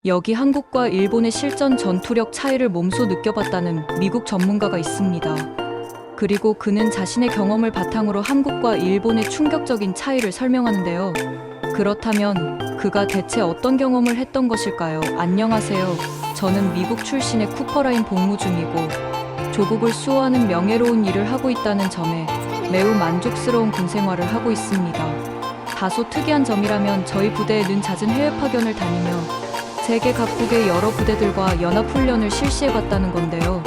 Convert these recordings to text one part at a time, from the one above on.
여기 한국과 일본의 실전 전투력 차이를 몸소 느껴봤다는 미국 전문가가 있습니다. 그리고 그는 자신의 경험을 바탕으로 한국과 일본의 충격적인 차이를 설명하는데요. 그렇다면 그가 대체 어떤 경험을 했던 것일까요? 안녕하세요. 저는 미국 출신의 쿠퍼라인 복무 중이고 조국을 수호하는 명예로운 일을 하고 있다는 점에 매우 만족스러운 군 생활을 하고 있습니다. 다소 특이한 점이라면 저희 부대에는 잦은 해외 파견을 다니며 세계 각국의 여러 부대들과 연합훈련을 실시해봤다는 건데요.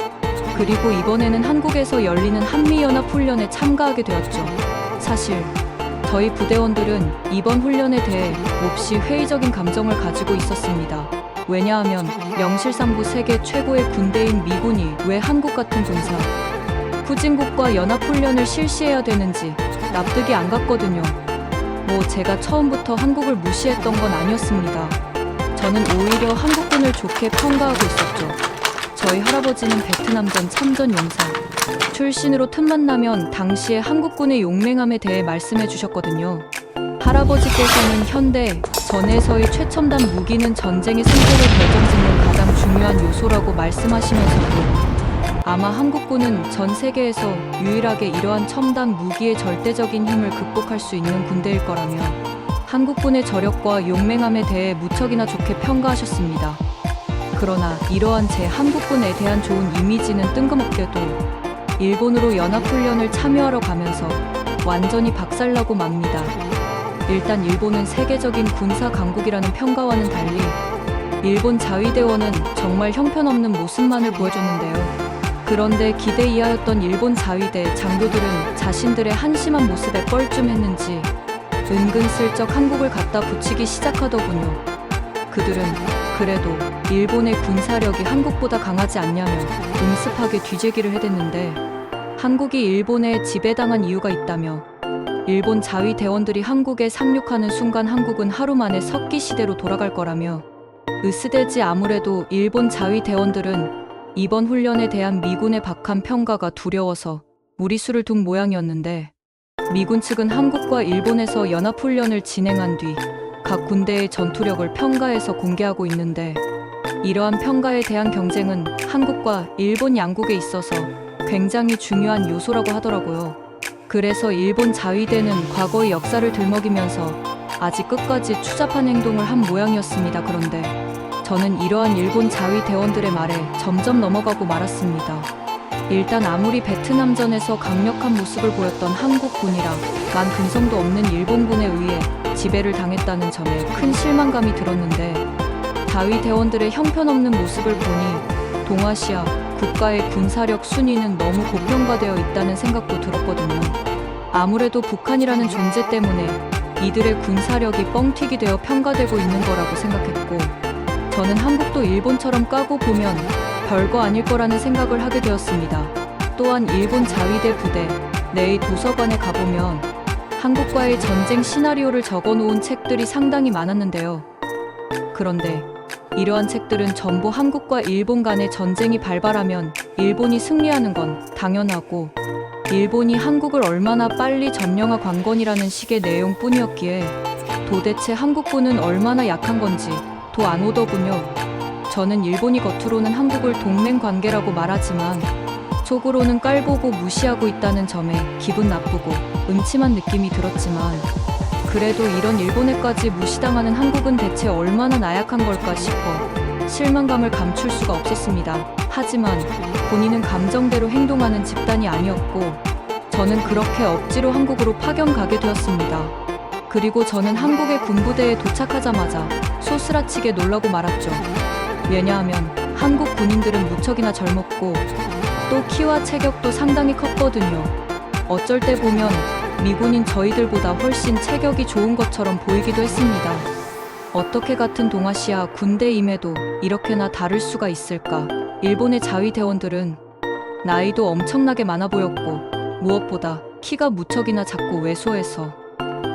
그리고 이번에는 한국에서 열리는 한미연합훈련에 참가하게 되었죠. 사실 저희 부대원들은 이번 훈련에 대해 몹시 회의적인 감정을 가지고 있었습니다. 왜냐하면 명실상부 세계 최고의 군대인 미군이 왜 한국 같은 군사, 후진국과 연합훈련을 실시해야 되는지 납득이 안 갔거든요. 제가 처음부터 한국을 무시했던 건 아니었습니다. 저는 오히려 한국군을 좋게 평가하고 있었죠. 저희 할아버지는 베트남전 참전 용사 출신으로 틈만 나면 당시의 한국군의 용맹함에 대해 말씀해 주셨거든요. 할아버지께서는 현대 전에서의 최첨단 무기는 전쟁의 승패를 결정짓는 가장 중요한 요소라고 말씀하시면서도 아마 한국군은 전 세계에서 유일하게 이러한 첨단 무기의 절대적인 힘을 극복할 수 있는 군대일 거라며 한국군의 저력과 용맹함에 대해 무척이나 좋게 평가하셨습니다. 그러나 이러한 제 한국군에 대한 좋은 이미지는 뜬금없게도 일본으로 연합훈련을 참여하러 가면서 완전히 박살나고 맙니다. 일단 일본은 세계적인 군사 강국이라는 평가와는 달리 일본 자위대원은 정말 형편없는 모습만을 보여줬는데요. 그런데 기대 이하였던 일본 자위대 장교들은 자신들의 한심한 모습에 뻘쭘했는지 은근슬쩍 한국을 갖다 붙이기 시작하더군요. 그들은 그래도 일본의 군사력이 한국보다 강하지 않냐며 음습하게 뒤재기를 해댔는데 한국이 일본에 지배당한 이유가 있다며 일본 자위대원들이 한국에 상륙하는 순간 한국은 하루 만에 석기 시대로 돌아갈 거라며 으스대지 아무래도 일본 자위대원들은 이번 훈련에 대한 미군의 박한 평가가 두려워서 무리수를 둔 모양이었는데 미군 측은 한국과 일본에서 연합훈련을 진행한 뒤 각 군대의 전투력을 평가해서 공개하고 있는데 이러한 평가에 대한 경쟁은 한국과 일본 양국에 있어서 굉장히 중요한 요소라고 하더라고요. 그래서 일본 자위대는 과거의 역사를 들먹이면서 아직 끝까지 추잡한 행동을 한 모양이었습니다. 그런데 저는 이러한 일본 자위대원들의 말에 점점 넘어가고 말았습니다. 일단 아무리 베트남전에서 강력한 모습을 보였던 한국군이라 만 근성도 없는 일본군에 의해 지배를 당했다는 점에 큰 실망감이 들었는데 자위대원들의 형편없는 모습을 보니 동아시아 국가의 군사력 순위는 너무 고평가되어 있다는 생각도 들었거든요. 아무래도 북한이라는 존재 때문에 이들의 군사력이 뻥튀기 되어 평가되고 있는 거라고 생각했고 저는 한국도 일본처럼 까고 보면 별거 아닐 거라는 생각을 하게 되었습니다. 또한 일본 자위대 부대 내의 도서관에 가보면 한국과의 전쟁 시나리오를 적어놓은 책들이 상당히 많았는데요. 그런데 이러한 책들은 전부 한국과 일본 간의 전쟁이 발발하면 일본이 승리하는 건 당연하고 일본이 한국을 얼마나 빨리 점령하 관건이라는 식의 내용뿐이었기에 도대체 한국군은 얼마나 약한 건지 도 안 오더군요. 저는 일본이 겉으로는 한국을 동맹 관계라고 말하지만 속으로는 깔보고 무시하고 있다는 점에 기분 나쁘고 음침한 느낌이 들었지만 그래도 이런 일본에까지 무시당하는 한국은 대체 얼마나 나약한 걸까 싶어 실망감을 감출 수가 없었습니다. 하지만 본인은 감정대로 행동하는 집단이 아니었고 저는 그렇게 억지로 한국으로 파견 가게 되었습니다. 그리고 저는 한국의 군부대에 도착하자마자 소스라치게 놀라고 말았죠. 왜냐하면 한국 군인들은 무척이나 젊었고 또 키와 체격도 상당히 컸거든요. 어쩔 때 보면 미군인 저희들보다 훨씬 체격이 좋은 것처럼 보이기도 했습니다. 어떻게 같은 동아시아 군대임에도 이렇게나 다를 수가 있을까? 일본의 자위대원들은 나이도 엄청나게 많아 보였고 무엇보다 키가 무척이나 작고 왜소해서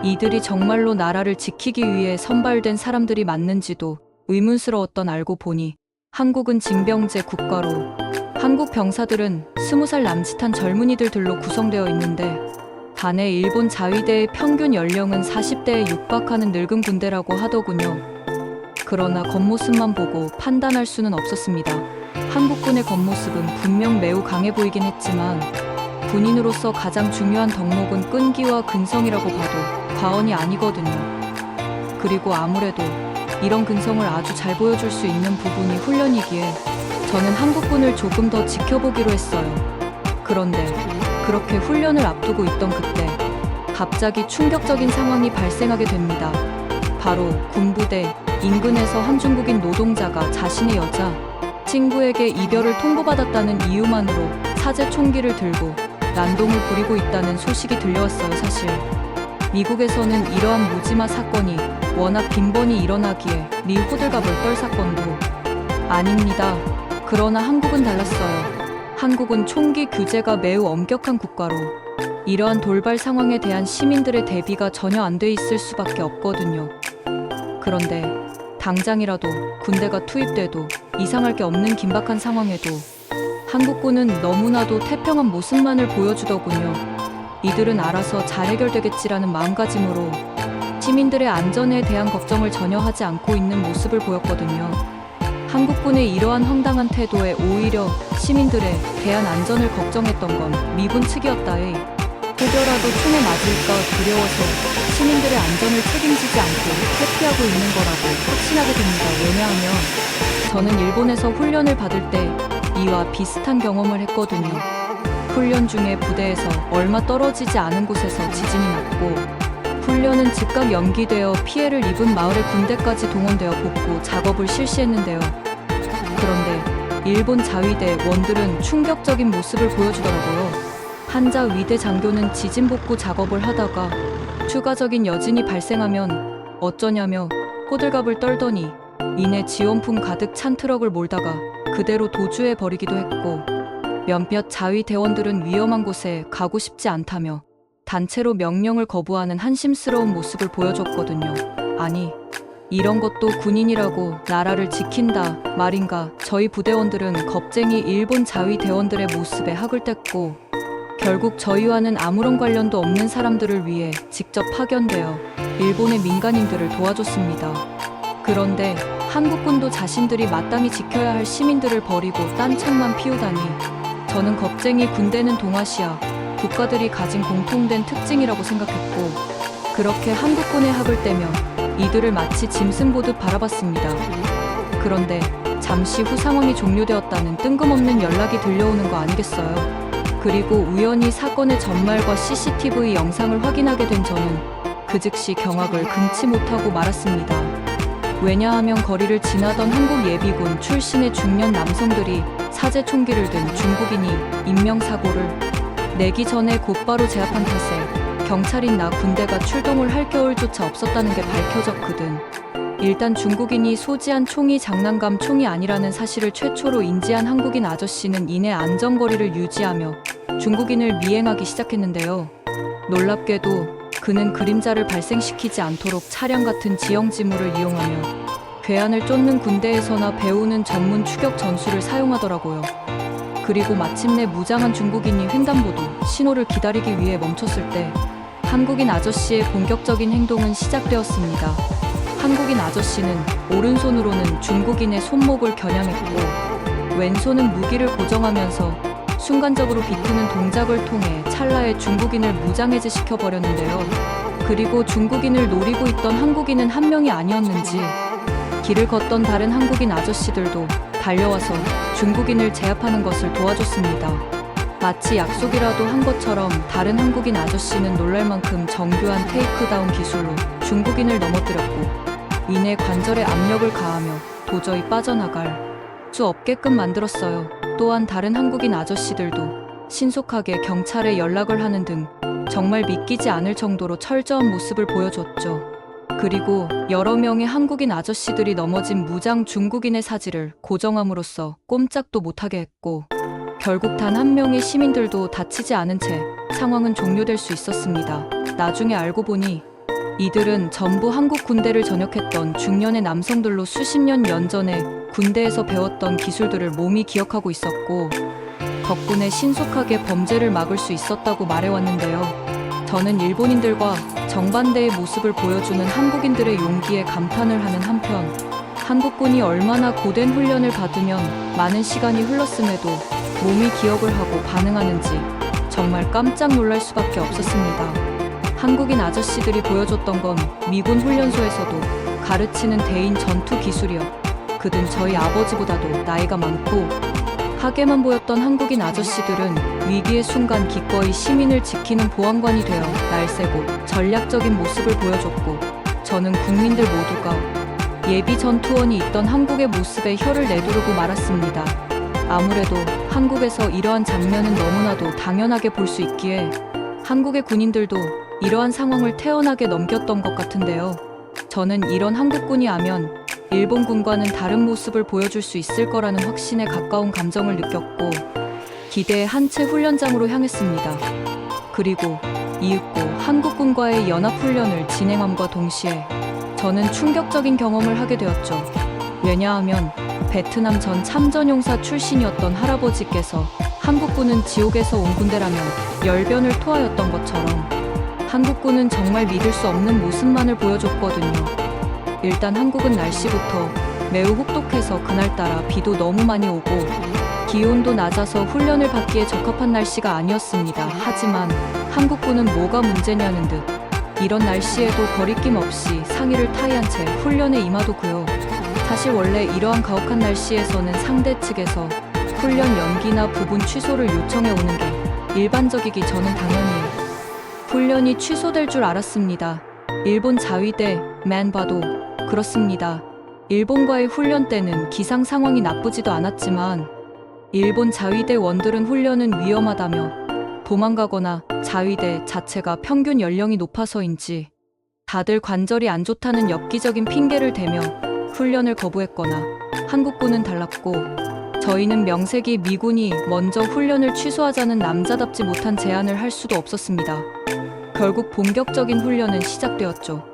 이들이 정말로 나라를 지키기 위해 선발된 사람들이 맞는지도 의문스러웠던 알고 보니 한국은 징병제 국가로 한국 병사들은 20살 남짓한 젊은이들들로 구성되어 있는데 반해 일본 자위대의 평균 연령은 40대에 육박하는 늙은 군대라고 하더군요. 그러나 겉모습만 보고 판단할 수는 없었습니다. 한국군의 겉모습은 분명 매우 강해 보이긴 했지만 군인으로서 가장 중요한 덕목은 끈기와 근성이라고 봐도 과언이 아니거든요. 그리고 아무래도 이런 근성을 아주 잘 보여줄 수 있는 부분이 훈련이기에 저는 한국군을 조금 더 지켜보기로 했어요. 그런데 그렇게 훈련을 앞두고 있던 그때 갑자기 충격적인 상황이 발생하게 됩니다. 바로 군부대 인근에서 한 중국인 노동자가 자신의 여자 친구에게 이별을 통보받았다는 이유만으로 사제 총기를 들고 난동을 부리고 있다는 소식이 들려왔어요. 사실 미국에서는 이러한 무지마 사건이 워낙 빈번히 일어나기에 미 호들갑을 떨 사건도 아닙니다. 그러나 한국은 달랐어요. 한국은 총기 규제가 매우 엄격한 국가로 이러한 돌발 상황에 대한 시민들의 대비가 전혀 안 돼 있을 수밖에 없거든요. 그런데 당장이라도 군대가 투입돼도 이상할 게 없는 긴박한 상황에도 한국군은 너무나도 태평한 모습만을 보여주더군요. 이들은 알아서 잘 해결되겠지라는 마음가짐으로 시민들의 안전에 대한 걱정을 전혀 하지 않고 있는 모습을 보였거든요. 한국군의 이러한 황당한 태도에 오히려 시민들에 대한 안전을 걱정했던 건 미군 측이었다에 혹여라도 총에 맞을까 두려워서 시민들의 안전을 책임지지 않고 회피하고 있는 거라고 확신하게 됩니다. 왜냐하면 저는 일본에서 훈련을 받을 때 이와 비슷한 경험을 했거든요. 훈련 중에 부대에서 얼마 떨어지지 않은 곳에서 지진이 났고 훈련은 즉각 연기되어 피해를 입은 마을의 군대까지 동원되어 복구 작업을 실시했는데요. 그런데 일본 자위대 원들은 충격적인 모습을 보여주더라고요. 한자 위대 장교는 지진 복구 작업을 하다가 추가적인 여진이 발생하면 어쩌냐며 호들갑을 떨더니 이내 지원품 가득 찬 트럭을 몰다가 그대로 도주해 버리기도 했고 몇몇 자위 대원들은 위험한 곳에 가고 싶지 않다며 단체로 명령을 거부하는 한심스러운 모습을 보여줬거든요. 아니, 이런 것도 군인이라고 나라를 지킨다 말인가. 저희 부대원들은 겁쟁이 일본 자위 대원들의 모습에 학을 뗐고 결국 저희와는 아무런 관련도 없는 사람들을 위해 직접 파견되어 일본의 민간인들을 도와줬습니다. 그런데 한국군도 자신들이 마땅히 지켜야 할 시민들을 버리고 딴청만 피우다니 저는 겁쟁이 군대는 동아시아 국가들이 가진 공통된 특징이라고 생각했고 그렇게 한국군의 학을 떼며 이들을 마치 짐승 보듯 바라봤습니다. 그런데 잠시 후 상황이 종료되었다는 뜬금없는 연락이 들려오는 거 아니겠어요? 그리고 우연히 사건의 전말과 CCTV 영상을 확인하게 된 저는 그 즉시 경악을 금치 못하고 말았습니다. 왜냐하면 거리를 지나던 한국 예비군 출신의 중년 남성들이 사제 총기를 든 중국인이 인명사고를 내기 전에 곧바로 제압한 탓에 경찰인 나 군대가 출동을 할 겨를조차 없었다는 게 밝혀졌거든. 일단 중국인이 소지한 총이 장난감 총이 아니라는 사실을 최초로 인지한 한국인 아저씨는 이내 안전거리를 유지하며 중국인을 미행하기 시작했는데요. 놀랍게도 그는 그림자를 발생시키지 않도록 차량 같은 지형지물을 이용하며 괴한을 쫓는 군대에서나 배우는 전문 추격 전술을 사용하더라고요. 그리고 마침내 무장한 중국인이 횡단보도 신호를 기다리기 위해 멈췄을 때 한국인 아저씨의 본격적인 행동은 시작되었습니다. 한국인 아저씨는 오른손으로는 중국인의 손목을 겨냥했고 왼손은 무기를 고정하면서 순간적으로 비트는 동작을 통해 찰나에 중국인을 무장해제시켜 버렸는데요. 그리고 중국인을 노리고 있던 한국인은 한 명이 아니었는지 길을 걷던 다른 한국인 아저씨들도 달려와서 중국인을 제압하는 것을 도와줬습니다. 마치 약속이라도 한 것처럼 다른 한국인 아저씨는 놀랄 만큼 정교한 테이크다운 기술로 중국인을 넘어뜨렸고 이내 관절에 압력을 가하며 도저히 빠져나갈 수 없게끔 만들었어요. 또한 다른 한국인 아저씨들도 신속하게 경찰에 연락을 하는 등 정말 믿기지 않을 정도로 철저한 모습을 보여줬죠. 그리고 여러 명의 한국인 아저씨들이 넘어진 무장 중국인의 사지를 고정함으로써 꼼짝도 못하게 했고 결국 단 한 명의 시민들도 다치지 않은 채 상황은 종료될 수 있었습니다. 나중에 알고 보니 이들은 전부 한국 군대를 전역했던 중년의 남성들로 수십 년 연전에 군대에서 배웠던 기술들을 몸이 기억하고 있었고 덕분에 신속하게 범죄를 막을 수 있었다고 말해왔는데요. 저는 일본인들과 정반대의 모습을 보여주는 한국인들의 용기에 감탄을 하는 한편 한국군이 얼마나 고된 훈련을 받으면 많은 시간이 흘렀음에도 몸이 기억을 하고 반응하는지 정말 깜짝 놀랄 수밖에 없었습니다. 한국인 아저씨들이 보여줬던 건 미군 훈련소에서도 가르치는 대인 전투 기술이요. 그든 저희 아버지보다도 나이가 많고 하게만 보였던 한국인 아저씨들은 위기의 순간 기꺼이 시민을 지키는 보안관이 되어 날새고 전략적인 모습을 보여줬고, 저는 국민들 모두가 예비 전투원이 있던 한국의 모습에 혀를 내두르고 말았습니다. 아무래도 한국에서 이러한 장면은 너무나도 당연하게 볼 수 있기에 한국의 군인들도 이러한 상황을 태연하게 넘겼던 것 같은데요. 저는 이런 한국군이 하면 일본군과는 다른 모습을 보여줄 수 있을 거라는 확신에 가까운 감정을 느꼈고 기대의 한 채 훈련장으로 향했습니다. 그리고 이윽고 한국군과의 연합훈련을 진행함과 동시에 저는 충격적인 경험을 하게 되었죠. 왜냐하면 베트남 전 참전용사 출신이었던 할아버지께서 한국군은 지옥에서 온 군대라며 열변을 토하였던 것처럼 한국군은 정말 믿을 수 없는 모습만을 보여줬거든요. 일단 한국은 날씨부터 매우 혹독해서 그날따라 비도 너무 많이 오고 기온도 낮아서 훈련을 받기에 적합한 날씨가 아니었습니다. 하지만 한국군은 뭐가 문제냐는 듯 이런 날씨에도 거리낌 없이 상의를 타이한 채 훈련에 임하더고요. 사실 원래 이러한 가혹한 날씨에서는 상대 측에서 훈련 연기나 부분 취소를 요청해 오는 게 일반적이기 저는 당연히 훈련이 취소될 줄 알았습니다. 일본 자위대만 봐도 그렇습니다. 일본과의 훈련 때는 기상 상황이 나쁘지도 않았지만 일본 자위대원들은 훈련은 위험하다며 도망가거나 자위대 자체가 평균 연령이 높아서인지 다들 관절이 안 좋다는 엽기적인 핑계를 대며 훈련을 거부했거나 한국군은 달랐고 저희는 명색이 미군이 먼저 훈련을 취소하자는 남자답지 못한 제안을 할 수도 없었습니다. 결국 본격적인 훈련은 시작되었죠.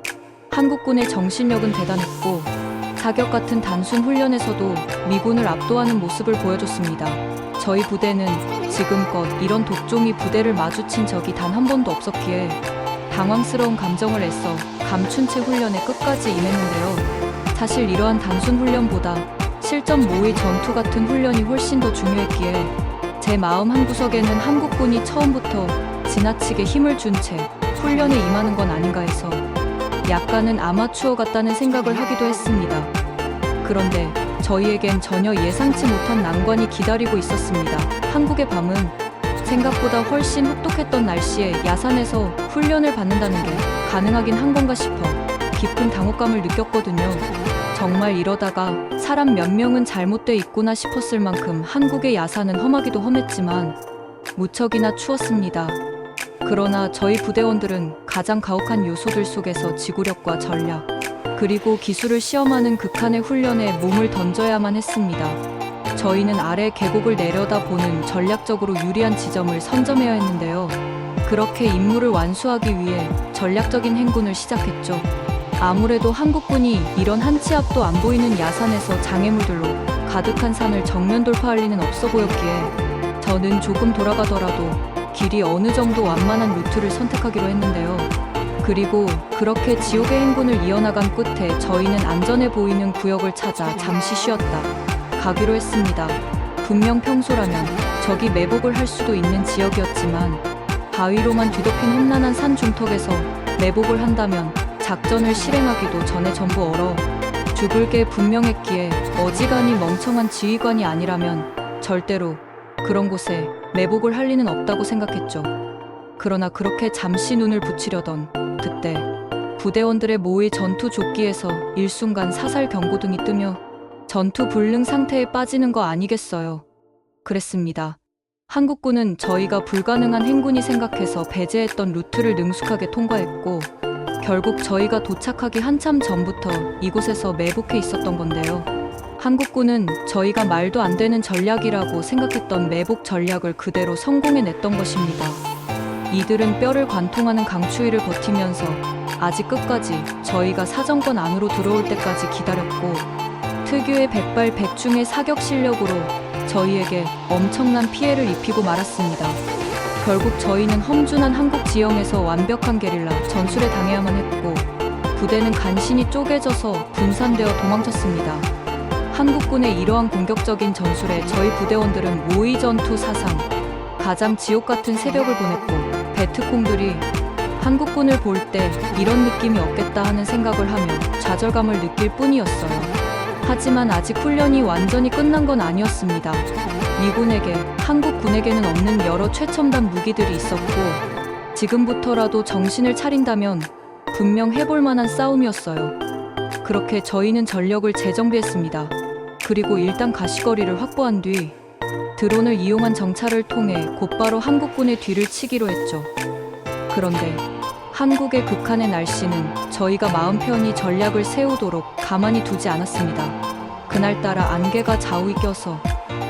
한국군의 정신력은 대단했고 사격 같은 단순 훈련에서도 미군을 압도하는 모습을 보여줬습니다. 저희 부대는 지금껏 이런 독종이 부대를 마주친 적이 단 한 번도 없었기에 당황스러운 감정을 애써 감춘 채 훈련에 끝까지 임했는데요. 사실 이러한 단순 훈련보다 실전 모의 전투 같은 훈련이 훨씬 더 중요했기에 제 마음 한구석에는 한국군이 처음부터 지나치게 힘을 준 채 훈련에 임하는 건 아닌가 해서 약간은 아마추어 같다는 생각을 하기도 했습니다. 그런데 저희에겐 전혀 예상치 못한 난관이 기다리고 있었습니다. 한국의 밤은 생각보다 훨씬 혹독했던 날씨에 야산에서 훈련을 받는다는 게 가능하긴 한 건가 싶어 깊은 당혹감을 느꼈거든요. 정말 이러다가 사람 몇 명은 잘못돼 있구나 싶었을 만큼 한국의 야산은 험하기도 험했지만 무척이나 추웠습니다. 그러나 저희 부대원들은 가장 가혹한 요소들 속에서 지구력과 전략, 그리고 기술을 시험하는 극한의 훈련에 몸을 던져야만 했습니다. 저희는 아래 계곡을 내려다보는 전략적으로 유리한 지점을 선점해야 했는데요. 그렇게 임무를 완수하기 위해 전략적인 행군을 시작했죠. 아무래도 한국군이 이런 한 치 앞도 안 보이는 야산에서 장애물들로 가득한 산을 정면 돌파할 리는 없어 보였기에 저는 조금 돌아가더라도 길이 어느 정도 완만한 루트를 선택하기로 했는데요. 그리고 그렇게 지옥의 행군을 이어나간 끝에 저희는 안전해 보이는 구역을 찾아 잠시 쉬었다 가기로 했습니다. 분명 평소라면 적이 매복을 할 수도 있는 지역이었지만 바위로만 뒤덮인 험난한 산 중턱에서 매복을 한다면 작전을 실행하기도 전에 전부 얼어 죽을 게 분명했기에 어지간히 멍청한 지휘관이 아니라면 절대로 그런 곳에 매복을 할 리는 없다고 생각했죠. 그러나 그렇게 잠시 눈을 붙이려던 그때 부대원들의 모의 전투 조끼에서 일순간 사살 경고등이 뜨며 전투 불능 상태에 빠지는 거 아니겠어요. 그랬습니다. 한국군은 저희가 불가능한 행군이 생각해서 배제했던 루트를 능숙하게 통과했고 결국 저희가 도착하기 한참 전부터 이곳에서 매복해 있었던 건데요. 한국군은 저희가 말도 안 되는 전략이라고 생각했던 매복 전략을 그대로 성공해냈던 것입니다. 이들은 뼈를 관통하는 강추위를 버티면서 아직 끝까지 저희가 사정권 안으로 들어올 때까지 기다렸고 특유의 백발백중의 사격 실력으로 저희에게 엄청난 피해를 입히고 말았습니다. 결국 저희는 험준한 한국 지형에서 완벽한 게릴라 전술에 당해야만 했고 부대는 간신히 쪼개져서 분산되어 도망쳤습니다. 한국군의 이러한 공격적인 전술에 저희 부대원들은 모의 전투 사상 가장 지옥 같은 새벽을 보냈고, 베트콩들이 한국군을 볼 때 이런 느낌이 없겠다 하는 생각을 하며 좌절감을 느낄 뿐이었어요. 하지만 아직 훈련이 완전히 끝난 건 아니었습니다. 미군에게, 한국군에게는 없는 여러 최첨단 무기들이 있었고, 지금부터라도 정신을 차린다면 분명 해볼 만한 싸움이었어요. 그렇게 저희는 전력을 재정비했습니다. 그리고 일단 가시거리를 확보한 뒤 드론을 이용한 정찰을 통해 곧바로 한국군의 뒤를 치기로 했죠. 그런데 한국의 극한의 날씨는 저희가 마음 편히 전략을 세우도록 가만히 두지 않았습니다. 그날따라 안개가 자욱이 껴서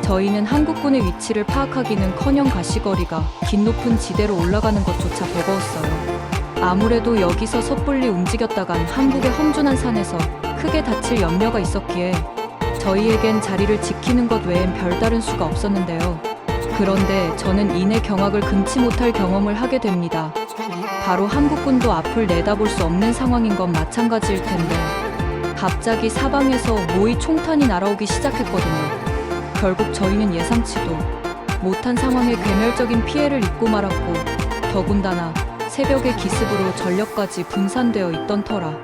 저희는 한국군의 위치를 파악하기는커녕 가시거리가 긴 높은 지대로 올라가는 것조차 버거웠어요. 아무래도 여기서 섣불리 움직였다간 한국의 험준한 산에서 크게 다칠 염려가 있었기에 저희에겐 자리를 지키는 것 외엔 별다른 수가 없었는데요. 그런데 저는 이내 경악을 금치 못할 경험을 하게 됩니다. 바로 한국군도 앞을 내다볼 수 없는 상황인 건 마찬가지일 텐데, 갑자기 사방에서 모의 총탄이 날아오기 시작했거든요. 결국 저희는 예상치도 못한 상황에 괴멸적인 피해를 입고 말았고, 더군다나 새벽의 기습으로 전력까지 분산되어 있던 터라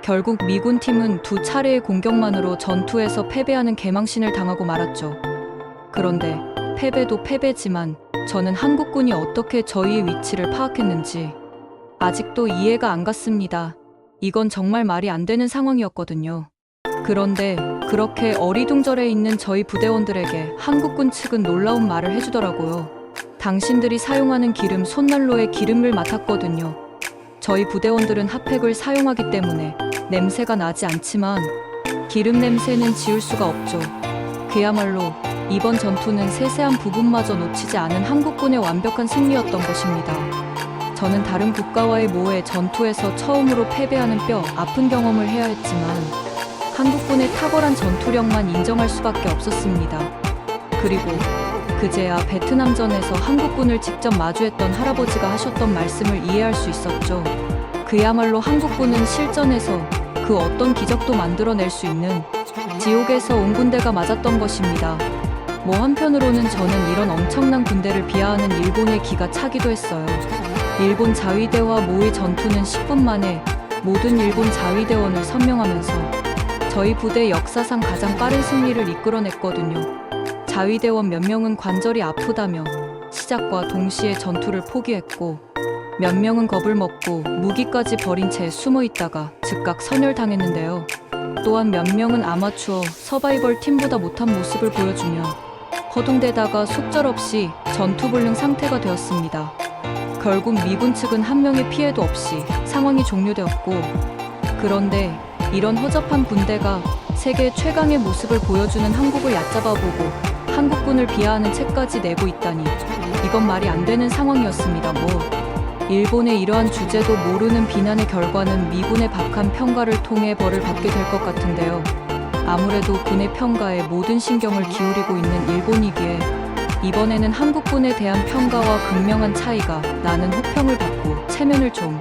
결국 미군 팀은 2차례의 공격만으로 전투에서 패배하는 개망신을 당하고 말았죠. 그런데 패배도 패배지만 저는 한국군이 어떻게 저희의 위치를 파악했는지 아직도 이해가 안 갔습니다. 이건 정말 말이 안 되는 상황이었거든요. 그런데 그렇게 어리둥절해 있는 저희 부대원들에게 한국군 측은 놀라운 말을 해주더라고요. 당신들이 사용하는 기름 손난로에 기름을 맡았거든요. 저희 부대원들은 핫팩을 사용하기 때문에 냄새가 나지 않지만 기름 냄새는 지울 수가 없죠. 그야말로 이번 전투는 세세한 부분마저 놓치지 않은 한국군의 완벽한 승리였던 것입니다. 저는 다른 국가와의 모의 전투에서 처음으로 패배하는 뼈 아픈 경험을 해야 했지만 한국군의 탁월한 전투력만 인정할 수밖에 없었습니다. 그리고 그제야 베트남전에서 한국군을 직접 마주했던 할아버지가 하셨던 말씀을 이해할 수 있었죠. 그야말로 한국군은 실전에서 그 어떤 기적도 만들어낼 수 있는 지옥에서 온 군대가 맞았던 것입니다. 뭐 한편으로는 저는 이런 엄청난 군대를 비하하는 일본의 기가 차기도 했어요. 일본 자위대와 모의 전투는 10분 만에 모든 일본 자위대원을 선명하면서 저희 부대 역사상 가장 빠른 승리를 이끌어냈거든요. 자위대원 몇 명은 관절이 아프다며 시작과 동시에 전투를 포기했고, 몇 명은 겁을 먹고 무기까지 버린 채 숨어 있다가 즉각 선열당했는데요. 또한 몇 명은 아마추어 서바이벌 팀보다 못한 모습을 보여주며 허둥대다가 속절없이 전투불능 상태가 되었습니다. 결국 미군 측은 한 명의 피해도 없이 상황이 종료되었고, 그런데 이런 허접한 군대가 세계 최강의 모습을 보여주는 한국을 얕잡아보고 한국군을 비하하는 책까지 내고 있다니, 이건 말이 안 되는 상황이었습니다. 일본의 이러한 주제도 모르는 비난의 결과는 미군의 박한 평가를 통해 벌을 받게 될 것 같은데요. 아무래도 군의 평가에 모든 신경을 기울이고 있는 일본이기에 이번에는 한국군에 대한 평가와 극명한 차이가 나는 호평을 받고 체면을 좀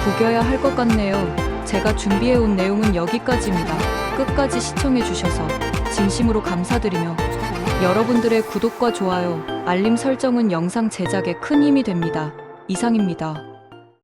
구겨야 할 것 같네요. 제가 준비해온 내용은 여기까지입니다. 끝까지 시청해주셔서 진심으로 감사드리며 여러분들의 구독과 좋아요, 알림 설정은 영상 제작에 큰 힘이 됩니다. 이상입니다.